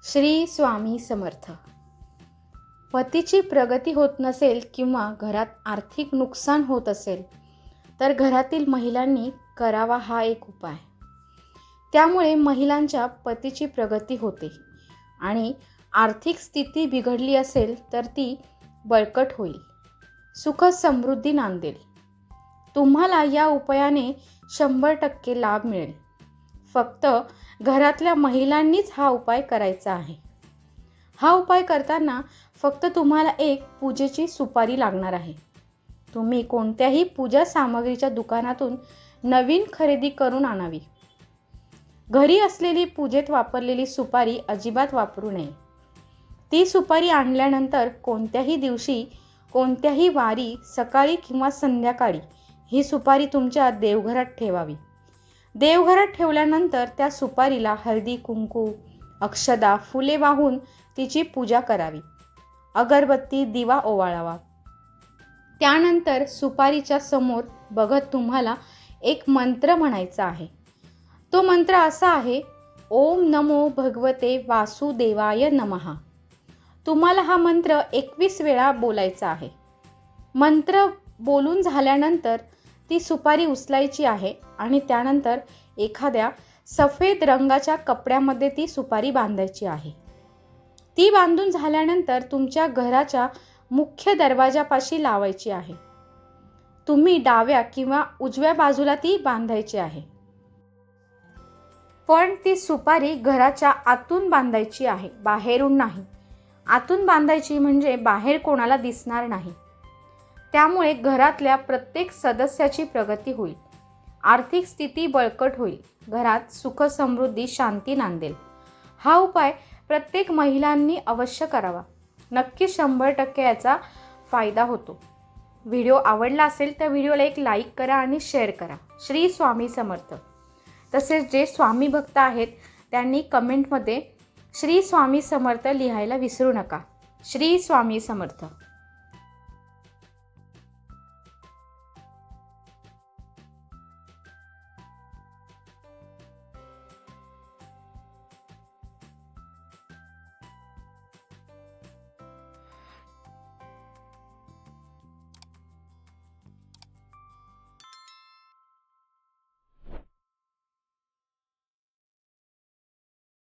श्री स्वामी समर्थ. पतीची प्रगती होत नसेल किंवा घरात आर्थिक नुकसान होत असेल तर घरातील महिलांनी करावा हा एक उपाय. त्यामुळे महिलांच्या पतीची प्रगती होते आणि आर्थिक स्थिती बिघडली असेल तर ती बळकट होईल, सुख समृद्धी नांदेल. तुम्हाला या उपायाने 100% लाभ मिळेल. फक्त घरातल्या महिलांनीच हा उपाय करायचा आहे. हा उपाय करताना फक्त तुम्हाला एक पूजेची सुपारी लागणार आहे. तुम्ही कोणत्याही पूजा सामग्रीच्या दुकानातून नवीन खरेदी करून आणावी. घरी असलेली पूजेत वापरलेली सुपारी अजिबात वापरू नये. ती सुपारी आणल्यानंतर कोणत्याही दिवशी, कोणत्याही वारी, सकाळी किंवा संध्याकाळी ही सुपारी तुमच्या देवघरात ठेवावी. देवघरात ठेवल्यानंतर त्या सुपारीला हळदी, कुंकू, अक्षदा, फुले वाहून तिची पूजा करावी. अगरबत्ती, दिवा ओवाळावा. त्यानंतर सुपारीच्या समोर बघत तुम्हाला एक मंत्र म्हणायचा आहे. तो मंत्र असा आहे: ओम नमो भगवते वासुदेवाय नमः. तुम्हाला हा मंत्र 21 वेळा बोलायचा आहे. मंत्र बोलून झाल्यानंतर ती सुपारी उचलायची आहे आणि त्यानंतर एखाद्या सफेद रंगाच्या कपड्यामध्ये ती सुपारी बांधायची आहे. ती बांधून झाल्यानंतर तुमच्या घराच्या मुख्य दरवाजापाशी लावायची आहे. तुम्ही डाव्या किंवा उजव्या बाजूला ती बांधायची आहे. पण ती सुपारी घराच्या आतून बांधायची आहे, बाहेरून नाही. आतून बांधायची म्हणजे बाहेर कोणाला दिसणार नाही. त्यामुळे घरातल्या प्रत्येक सदस्याची प्रगती होईल, आर्थिक स्थिती बळकट होईल, घरात सुख समृद्धी शांती नांदेल. हा उपाय प्रत्येक महिलांनी अवश्य करावा. नक्की 100% याचा फायदा होतो. व्हिडिओ आवडला असेल तर व्हिडिओला एक लाईक करा आणि शेअर करा. श्री स्वामी समर्थ. तसेच जे स्वामी भक्त आहेत त्यांनी कमेंटमध्ये श्री स्वामी समर्थ लिहायला विसरू नका. श्री स्वामी समर्थ.